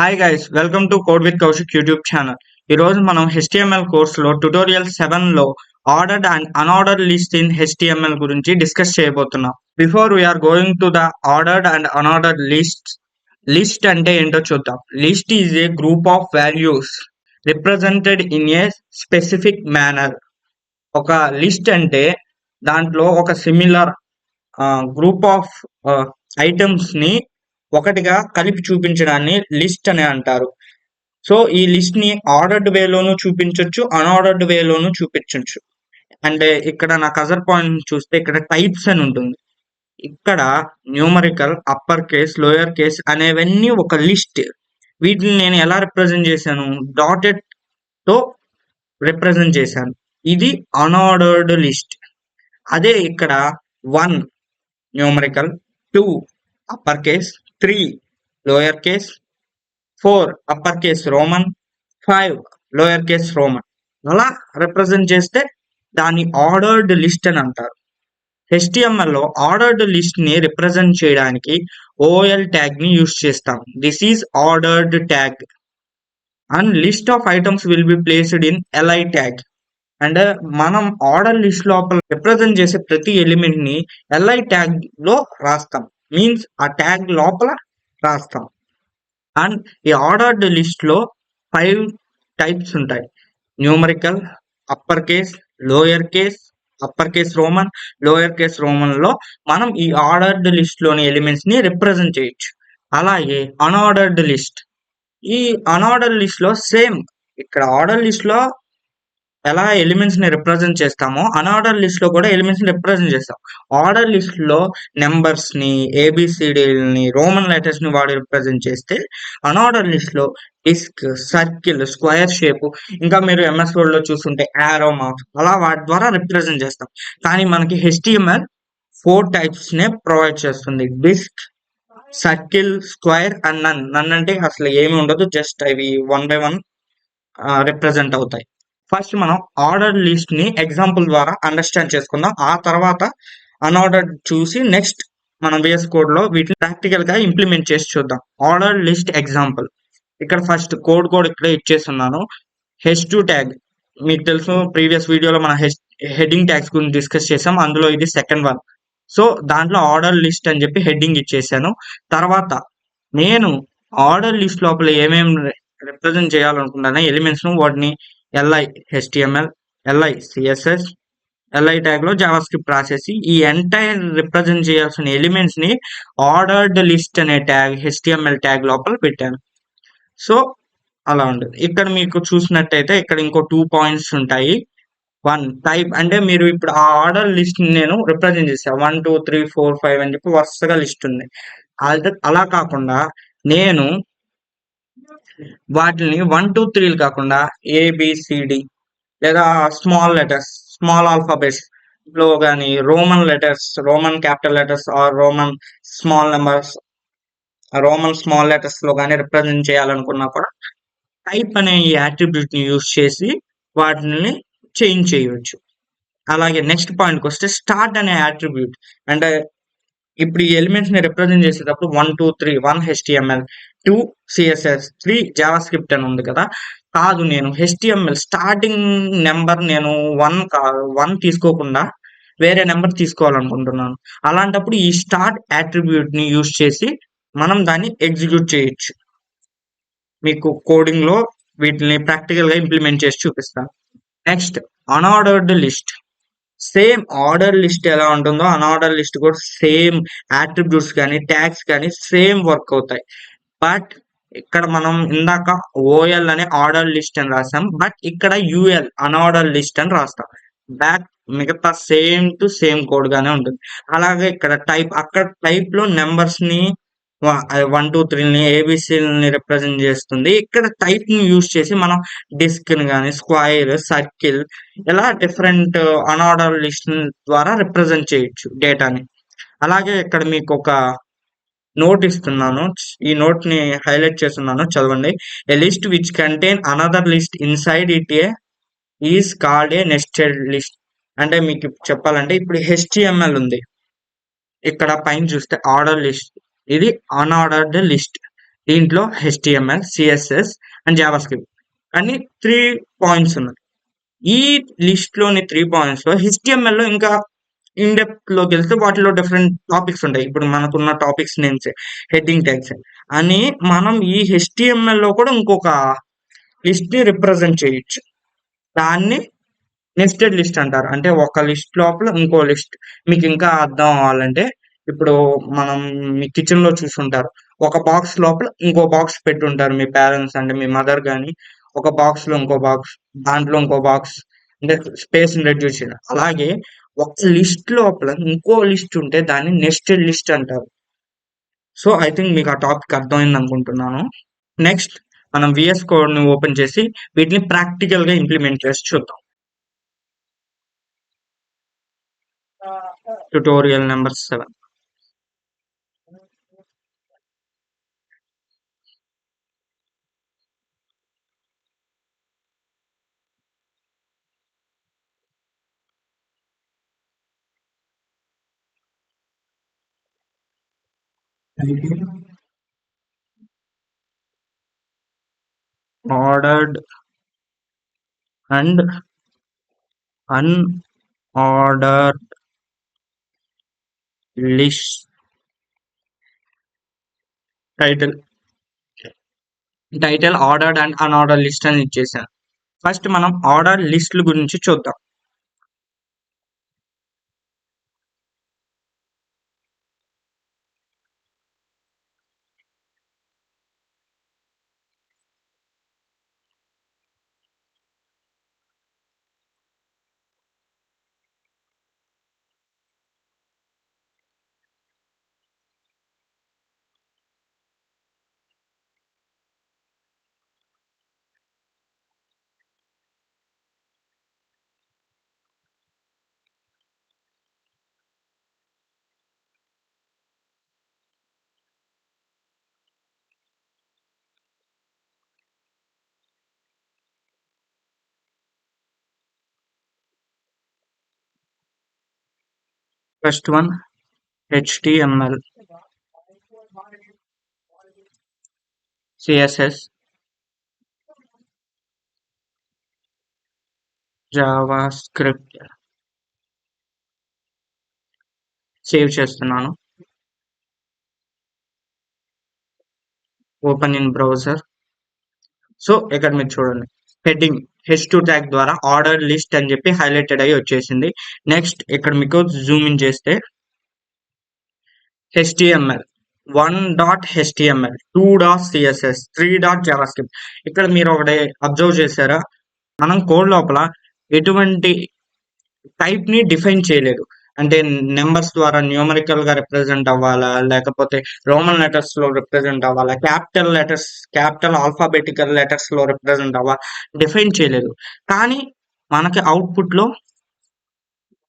Hi guys, welcome to code with Kaushik YouTube channel. ఈరోజు మనం HTML కోర్సులో ట్యుటోరియల్ 7లో ordered and unordered list in HTML గురించి discuss చేయబోతున్నాం. Before we are going to the ordered and unordered list అంటే ఏంటో చూద్దాం. List is a group of values represented in a specific manner. ఒక లిస్ట్ అంటే దాంట్లో ఒక సిమిలర్ గ్రూప్ ఆఫ్ ఐటమ్స్ ని ఒకటిగా కలిపి చూపించడాన్ని లిస్ట్ అని అంటారు. సో ఈ లిస్ట్ ని ఆర్డర్డ్ వేలోనూ చూపించవచ్చు, అన్ఆర్డర్డ్ వేలోనూ చూపించవచ్చు. అంటే ఇక్కడ నా కజర్ పాయింట్ చూస్తే ఇక్కడ టైప్స్ అని ఉంటుంది. ఇక్కడ numerical, upper case, lower case అనేవన్నీ ఒక లిస్ట్. వీటిని నేను ఎలా రిప్రజెంట్ చేశాను? డాటెడ్ తో రిప్రజెంట్ చేశాను. ఇది అన్ఆర్డర్డ్ లిస్ట్. అదే ఇక్కడ 1 numerical, 2 upper case, 3 lower case, 4 upper case Roman, 5 lower case Roman అలా రిప్రజెంట్ చేస్తే దాన్ని ఆర్డర్డ్ లిస్ట్ అని అంటారు. HTML లో ఆర్డర్డ్ లిస్ట్ ని రిప్రజెంట్ చేయడానికి OL ట్యాగ్ ని యూస్ చేస్తాం. This is ordered tag and list of items will be placed in LI tag. And మనం ఆర్డర్ లిస్ట్ లోపల రిప్రజెంట్ చేసే ప్రతి ఎలిమెంట్ ని LI ట్యాగ్ లో రాస్తాం. మీన్స్ ఆ ట్యాగ్ లోపల రాస్తాం. అండ్ ఈ ఆర్డర్డ్ లిస్ట్ లో 5 టైప్స్ ఉంటాయి. Numerical, upper case, lower case, upper case Roman, lower case Roman లో మనం ఈ ఆర్డర్డ్ లిస్ట్ లోని ఎలిమెంట్స్ ని రిప్రజెంట్ చేయొచ్చు. అలాగే అన్ఆర్డర్డ్ లిస్ట్. ఈ అన్ఆర్డర్డ్ లిస్ట్ లో సేమ్ ఇక్కడ ఆర్డర్ లిస్ట్ లో ఎలా ఎలిమెంట్స్ ని రిప్రజెంట్ చేస్తామో అన్ఆర్డర్ లిస్ట్ లో కూడా ఎలిమెంట్స్ ని రిప్రజెంట్ చేస్తాం. ఆర్డర్ లిస్ట్ లో నెంబర్స్ ని, ఏబిసిడిని, రోమన్ లెటర్స్ ని వాడి రిప్రజెంట్ చేస్తే అన్ఆర్డర్ లిస్ట్ లో డిస్క్, సర్కిల్, స్క్వేర్ షేప్, ఇంకా మీరు MS Word లో చూస్తుంటే యారో మార్క్స్ అలా వాటి ద్వారా రిప్రజెంట్ చేస్తాం. కానీ మనకి HTML 4 టైప్స్ నే ప్రొవైడ్ చేస్తుంది. Disc, circle, square and none అంటే అసలు ఏమి ఉండదు, జస్ట్ అవి 1 by 1 రిప్రజెంట్ అవుతాయి. ఫస్ట్ మనం ఆర్డర్ లిస్ట్ ని ఎగ్జాంపుల్ ద్వారా అండర్స్టాండ్ చేసుకుందాం. ఆ తర్వాత అన్ఆర్డర్డ్ చూసి నెక్స్ట్ మనం VS కోడ్ లో వీటిని ప్రాక్టికల్ గా ఇంప్లిమెంట్ చేసి చూద్దాం. Order list example. ఇక్కడ ఫస్ట్ కోడ్ ఇక్కడ ఇచ్చేస్తున్నాను. H2 ట్యాగ్ మీకు తెలుసు, ప్రీవియస్ వీడియోలో మన హెడ్డింగ్ ట్యాగ్స్ గురించి డిస్కస్ చేసాం. అందులో ఇది సెకండ్ వన్. సో దాంట్లో ఆర్డర్ లిస్ట్ అని చెప్పి హెడ్డింగ్ ఇచ్చేసాను. తర్వాత నేను ఆర్డర్ లిస్ట్ లోపల ఏమేమి రిప్రజెంట్ చేయాలనుకుంటాను ఎలిమెంట్స్ ను, వాటిని LI HTML, LI CSS, LI tag లో జావా స్క్రిప్ట్ రాసేసి ఈ ఎంటైర్ రిప్రజెంట్ చేయాల్సిన ఎలిమెంట్స్ ని ఆర్డర్డ్ లిస్ట్ అనే ట్యాగ్ HTML ట్యాగ్ లోపల పెట్టాను. సో అలా ఉంటుంది. ఇక్కడ మీకు చూసినట్టయితే ఇక్కడ ఇంకో 2 పాయింట్స్ ఉంటాయి. 1 టైప్ అంటే మీరు ఇప్పుడు ఆ ఆర్డర్ లిస్ట్ ని నేను రిప్రజెంట్ చేశాను. 1 2 3 4 5 అని చెప్పి వరుసగా లిస్ట్ ఉంది. అలా కాకుండా నేను వాటిని 1 2 3 కాకుండా ABCD లేదా స్మాల్ లెటర్స్, స్మాల్ ఆల్ఫాబెట్స్ లో కానీ Roman letters, Roman capital letters or Roman small numbers, Roman small letters లో కానీ రిప్రజెంట్ చేయాలనుకున్నా కూడా టైప్ అనే ఈ యాట్రిబ్యూట్ ని యూజ్ చేసి వాటిని చేంజ్ చేయవచ్చు. అలాగే నెక్స్ట్ పాయింట్కి వస్తే స్టార్ట్ అనే యాట్రిబ్యూట్. అంటే ఇప్పుడు ఈ ఎలిమెంట్స్ ని రిప్రజెంట్ చేసేటప్పుడు 1 2 3 1 HTML, 2 CSS, 3 జావా స్క్రిప్ట్ అని ఉంది కదా. కాదు, నేను HTML స్టార్టింగ్ నెంబర్ నేను 1 తీసుకోకుండా వేరే నెంబర్ తీసుకోవాలనుకుంటున్నాను. అలాంటప్పుడు ఈ స్టార్ట్ యాట్రిబ్యూట్ ని యూజ్ చేసి మనం దాన్ని ఎగ్జిక్యూట్ చేయొచ్చు. మీకు కోడింగ్ లో వీటిని ప్రాక్టికల్ గా ఇంప్లిమెంట్ చేసి చూపిస్తాను. Next unordered list. Same order list ఎలా ఉంటుందో అన్ఆర్డర్ లిస్ట్ కూడా సేమ్ యాట్రిబ్యూట్స్ కానీ ట్యాగ్స్ కానీ సేమ్ వర్క్ అవుతాయి. బట్ ఇక్కడ మనం ఇందాక OL అనే ఆర్డర్ లిస్ట్ అని రాసాం, బట్ ఇక్కడ UL అన్ఆర్డర్ లిస్ట్ అని రాస్తాం. బ్యాక్ మిగతా సేమ్ టు సేమ్ కోడ్ గానే ఉంటుంది. అలాగే ఇక్కడ టైప్, అక్కడ టైప్ లో నెంబర్స్ ని 1 2 3 ని ABCని రిప్రజెంట్ చేస్తుంది. ఇక్కడ టైప్ ని యూజ్ చేసి మనం డిస్క్ ని కానీ, స్క్వైర్, సర్కిల్ ఇలా డిఫరెంట్ అన్ఆర్డర్ లిస్ట్ ద్వారా రిప్రజెంట్ చేయొచ్చు డేటాని. అలాగే ఇక్కడ మీకు ఒక నోట్ ఇస్తున్నాను. ఈ నోట్ ని హైలైట్ చేస్తున్నాను, చదవండి. A list which contain another list inside it is called a nested list. అంటే మీకు చెప్పాలంటే ఇప్పుడు HTML ఉంది, ఇక్కడ పైన చూస్తే ఆర్డర్ లిస్ట్, ఇది అన్ఆర్డర్డ్ లిస్ట్. దీంట్లో హెచ్టిఎంఎల్, సిఎస్ఎస్ అండ్ జావాస్క్రిప్ట్ అని 3 పాయింట్స్ ఉన్నాయి. ఈ లిస్ట్ లోని 3 పాయింట్స్ లో హెచ్టిఎంఎల్ లో ఇంకా ఇన్ డెప్త్ లోకి వెళ్తే వాటిలో డిఫరెంట్ టాపిక్స్ ఉంటాయి. ఇప్పుడు మనకున్న టాపిక్స్ నేమ్స్ హెడ్డింగ్ ట్యాగ్స్ అని మనం ఈ హెచ్టిఎంఎల్ లో కూడా ఇంకొక లిస్ట్ ని రిప్రజెంట్ చేయొచ్చు. దాన్ని నెస్టెడ్ లిస్ట్ అంటారు. అంటే ఒక లిస్ట్ లోపల ఇంకో లిస్ట్. మీకు ఇంకా అర్థం అవ్వాలంటే ఇప్పుడు మనం మీ కిచెన్ లో చూసుంటారు. ఒక బాక్స్ లోపల ఇంకో బాక్స్ పెట్టుంటారు మీ పేరెంట్స్ అంటే మీ మదర్ గాని. ఒక బాక్స్ లో ఇంకో బాక్స్, దాంట్లో ఇంకో బాక్స్, అంటే స్పేస్ రెడ్యూస్ చేయడం. అలాగే ఒక లిస్ట్ లోపల ఇంకో లిస్ట్ ఉంటే దాన్ని నెస్టెడ్ లిస్ట్ అంటారు. సో ఐ థింక్ మీకు ఆ టాపిక్ అర్థమైంది అనుకుంటున్నాను. నెక్స్ట్ మనం విఎస్ కోడ్ ని ఓపెన్ చేసి వీటిని ప్రాక్టికల్ గా ఇంప్లిమెంట్ చేసి చూద్దాం. Tutorial number 7. Ordered and unordered list. Title ordered and unordered list అని ఇచ్చేసాను. ఫస్ట్ మనం ఆర్డర్ లిస్టుల గురించి చూద్దాం. First one HTML, CSS, JavaScript. Save చేస్తున్నాను. Open in browser. సో ఇక్కడ మీరు చూడండి, హెడ్డింగ్ H2 ట్యాగ్ ద్వారా ఆర్డర్ లిస్ట్ అని చెప్పి హైలైటెడ్ అయ్యి వచ్చేసింది. నెక్స్ట్ ఇక్కడ మీకు జూమ్ ఇన్ చేస్తే HTML 1.html, 2.css, 3.javascript. ఇక్కడ మీరు ఒకటి అబ్జర్వ్ చేశారా, మనం కోడ్ లోపల ఎటువంటి టైప్ ని డిఫైన్ చేయలేదు. అంటే నెంబర్స్ ద్వారా న్యూమరికల్ గా రిప్రజెంట్ అవ్వాలా, లేకపోతే రోమన్ లెటర్స్ లో రిప్రజెంట్ అవ్వాలా, క్యాపిటల్ ఆల్ఫాబెటికల్ లెటర్స్ లో రిప్రజెంట్ అవ్వాలా, డిఫైన్ చేయలేదు. కానీ మనకి అవుట్పుట్ లో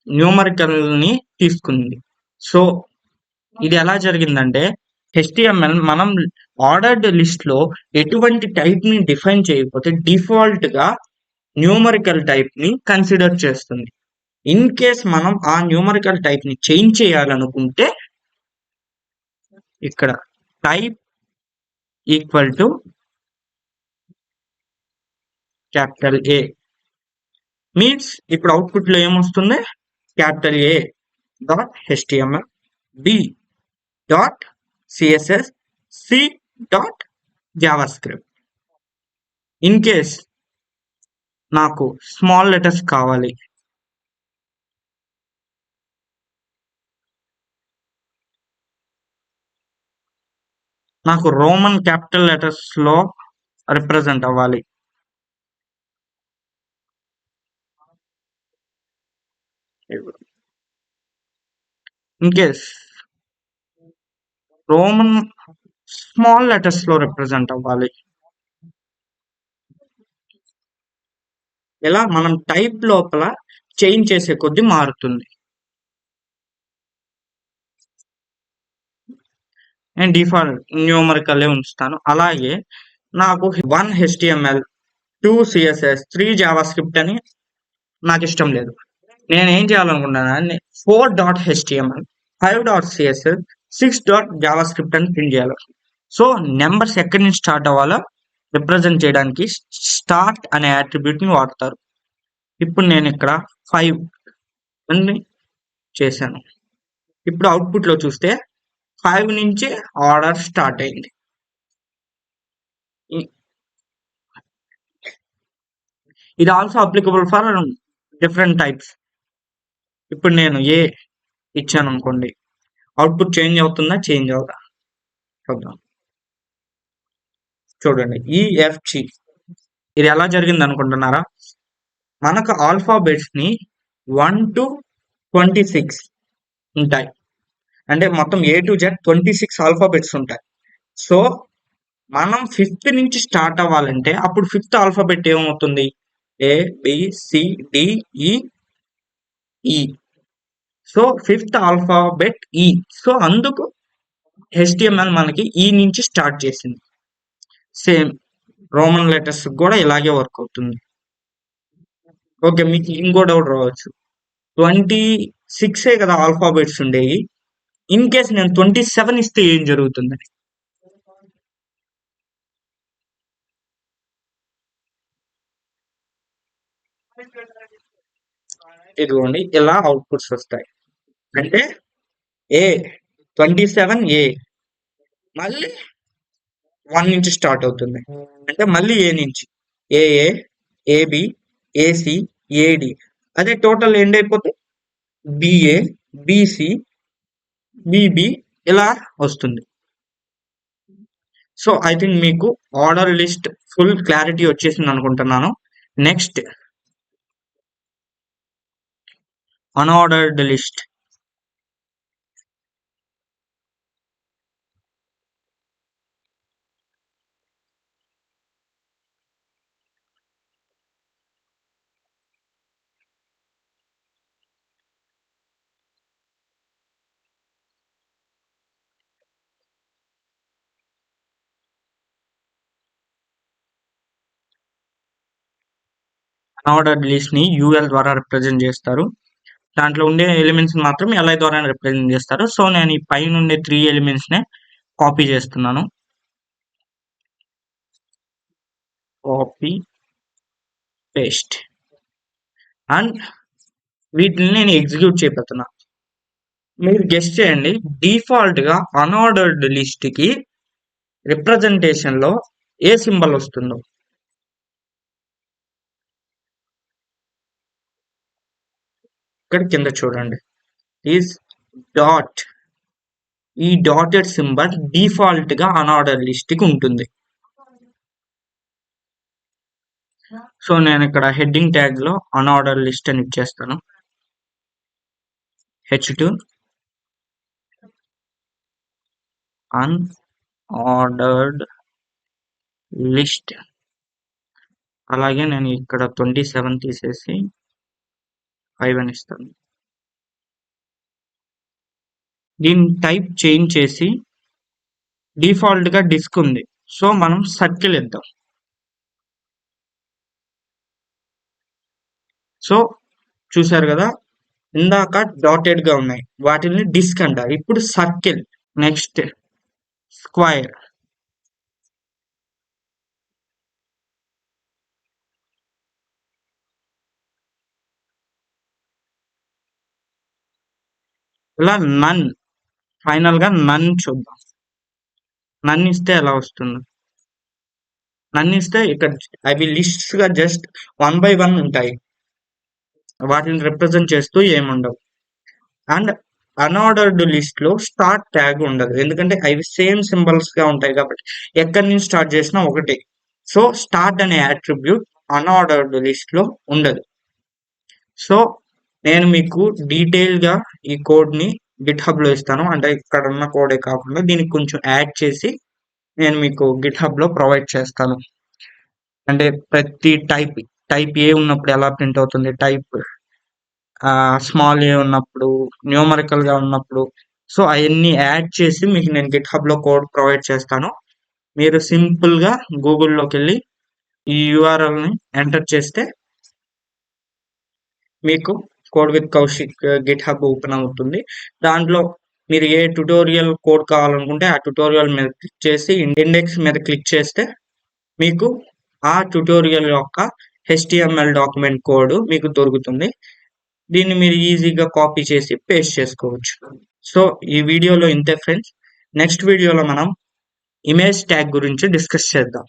న్యూమరికల్ ని తీసుకుంది. సో ఇది ఎలా జరిగిందంటే HTML మనం ఆర్డర్డ్ లిస్ట్ లో ఎటువంటి టైప్ ని డిఫైన్ చేయకపోతే డిఫాల్ట్ గా న్యూమరికల్ టైప్ ని కన్సిడర్ చేస్తుంది. ఇన్ కేస్ మనం ఆ న్యూమరికల్ టైప్ ని చేంజ్ చేయాలనుకుంటే ఇక్కడ type equal to capital A means ఇప్పుడు అవుట్పుట్ లో ఏమొస్తుంది, capital A dot HTML, B dot CSS, C dot JavaScript. In case నాకు స్మాల్ లెటర్స్ కావాలి, నాకు రోమన్ క్యాపిటల్ లెటర్స్ లో రిప్రజెంట్ అవ్వాలి. In case Roman small letters లో రిప్రజెంట్ అవ్వాలి. ఇలా మనం టైప్ లోపల చేంజ్ చేసే కొద్దీ మారుతుంది. నేను డిఫాల్ట్ న్యూమరికల్ ఉంచుతాను. అలాగే నాకు 1 HTML, 2 CSS, 3 JavaScript అని నాకు ఇష్టం లేదు. నేను ఏం చేయాలనుకుంటున్నాను, 4.html, 5.css, 6.javascript అని ప్రింట్ చేయాలి. సో నెంబర్స్ ఎక్కడి నుంచి స్టార్ట్ అవ్వాలో రిప్రజెంట్ చేయడానికి స్టార్ట్ అనే attribute ని వాడతారు. ఇప్పుడు నేను ఇక్కడ 5 అని చేశాను. ఇప్పుడు అవుట్పుట్ లో చూస్తే 5 నుంచి ఆర్డర్ స్టార్ట్ అయింది. ఇది also applicable for different types. ఇప్పుడు నేను ఏ ఇచ్చాను అనుకోండి, అవుట్పుట్ చేంజ్ అవుతుందా, చేంజ్ అవుదా చూద్దాం. చూడండి ఈఎఫ్జి ఇది ఎలా జరిగింది అనుకుంటున్నారా? మనకు ఆల్ఫాబెట్స్ ని 1 to 26 ఉంటాయి. అంటే మొత్తం A to Z 26 ఆల్ఫాబెట్స్ ఉంటాయి. సో మనం 5th నుంచి స్టార్ట్ అవ్వాలంటే అప్పుడు 5th ఆల్ఫాబెట్ ఏమవుతుంది? ఏ బి సి డి ఈ ఈ. సో 5th ఆల్ఫాబెట్ ఈ. సో అందుకు HTML మనకి ఈ నుంచి స్టార్ట్ చేసింది. సేమ్ రోమన్ లెటర్స్ కూడా ఇలాగే వర్క్ అవుతుంది. ఓకే, మీకు ఇంకో డౌట్ రావచ్చు, 26 కదా ఆల్ఫాబెట్స్ ఉండేవి, ఇన్ కేస్ నేను 27 ఇస్తే ఏం జరుగుతుందని. ఇదిగోండి ఇలా అవుట్పుట్స్ వస్తాయి. అంటే ఏ 27 ఏ మళ్ళీ 1 నుంచి స్టార్ట్ అవుతుంది, అంటే మళ్ళీ ఏ నుంచి ఏఏ ఏబి ఏసి ఏడి. అదే టోటల్ ఎండ్ అయిపోతే బిఏ బిసి బిబి ఇలా వస్తుంది. సో ఐ థింక్ మీకు ఆర్డర్ లిస్ట్ ఫుల్ క్లారిటీ వచ్చేసింది అనుకుంటున్నాను. Next unordered list. Unordered list ని యూఎల్ ద్వారా రిప్రజెంట్ చేస్తారు. దాంట్లో ఉండే ఎలిమెంట్స్ మాత్రం LI ద్వారా రిప్రజెంట్ చేస్తారు. సో నేను ఈ పైన ఉండే 3 ఎలిమెంట్స్ నే కాపీ చేస్తున్నాను. కాపీ పేస్ట్ అండ్ వీటిని నేను ఎగ్జిక్యూట్ చేయబోతున్నా. మీరు గెస్ట్ చేయండి, డిఫాల్ట్ గా అన్ఆర్డర్డ్ లిస్ట్ కి రిప్రజెంటేషన్ లో ఏ సింబల్ వస్తుందో. ఇక్కడ కింద చూడండి, ఈజ్ డాట్. ఈ డాటెడ్ సింబల్ డిఫాల్ట్ గా అన్ఆర్డర్ లిస్ట్ కి ఉంటుంది. సో నేను ఇక్కడ హెడ్డింగ్ ట్యాగ్ లో అన్ఆర్డర్ లిస్ట్ అని ఇచ్చేస్తాను. H2 unordered list. అలాగే నేను ఇక్కడ 27 తీసేసి 5 అని ఇస్తాను. దీన్ని టైప్ చేంజ్ చేసి డిఫాల్ట్ గా డిస్క్ ఉంది, సో మనం సర్కిల్ ఇద్దాం. సో చూసారు కదా, ఇందాక డాటెడ్ గా ఉన్నాయి, వాటిని డిస్క్ అంటారు. ఇప్పుడు సర్కిల్. Next square. ఇలా నన్. ఫైనల్ గా నన్ చూద్దాం. నన్ ఇస్తే ఎలా వస్తుంది? నన్ ఇస్తే ఇక్కడ అవి లిస్ట్స్ గా జస్ట్ 1 by 1 ఉంటాయి, వాటిని రిప్రజెంట్ చేస్తూ ఏముండవు. అండ్ అన్ఆర్డర్డ్ లిస్ట్ లో స్టార్ట్ ట్యాగ్ ఉండదు, ఎందుకంటే అవి సేమ్ సింబల్స్ గా ఉంటాయి కాబట్టి ఎక్కడి నుంచి స్టార్ట్ చేసినా ఒకటి. సో స్టార్ట్ అనే అట్రిబ్యూట్ అన్ఆర్డర్డ్ లిస్ట్ లో ఉండదు. సో నేను మీకు డీటెయిల్ గా ఈ కోడ్ ని గిట్ హబ్ లో ఇస్తాను. అంటే ఇక్కడ ఉన్న కోడే కాకుండా దీనికి కొంచెం యాడ్ చేసి నేను మీకు గిట్ హబ్ లో ప్రొవైడ్ చేస్తాను. అంటే ప్రతి టైప్ ఏ ఉన్నప్పుడు ఎలా ప్రింట్ అవుతుంది, టైప్ స్మాల్ ఏ ఉన్నప్పుడు, న్యూమరికల్ గా ఉన్నప్పుడు, సో అవన్నీ యాడ్ చేసి మీకు నేను గిట్ హబ్ లో కోడ్ ప్రొవైడ్ చేస్తాను. మీరు సింపుల్ గా గూగుల్లోకి వెళ్ళి ఈ URL ని ఎంటర్ చేస్తే మీకు code with Kaushik Git hub open అవుతుంది. దాంట్లో మీరు ఏ ట్యుటోరియల్ కోడ్ కావాలనుకుంటే ఆ ట్యుటోరియల్ మీద క్లిక్ చేసి ఇండెక్స్ మీద క్లిక్ చేస్తే మీకు ఆ ట్యుటోరియల్ యొక్క HTML డాక్యుమెంట్ కోడ్ మీకు దొరుకుతుంది. దీన్ని మీరు ఈజీగా కాపీ చేసి పేస్ట్ చేసుకోవచ్చు. సో ఈ వీడియోలో ఇంతే ఫ్రెండ్స్. నెక్స్ట్ వీడియోలో మనం ఇమేజ్ ట్యాగ్ గురించి డిస్కస్ చేద్దాం.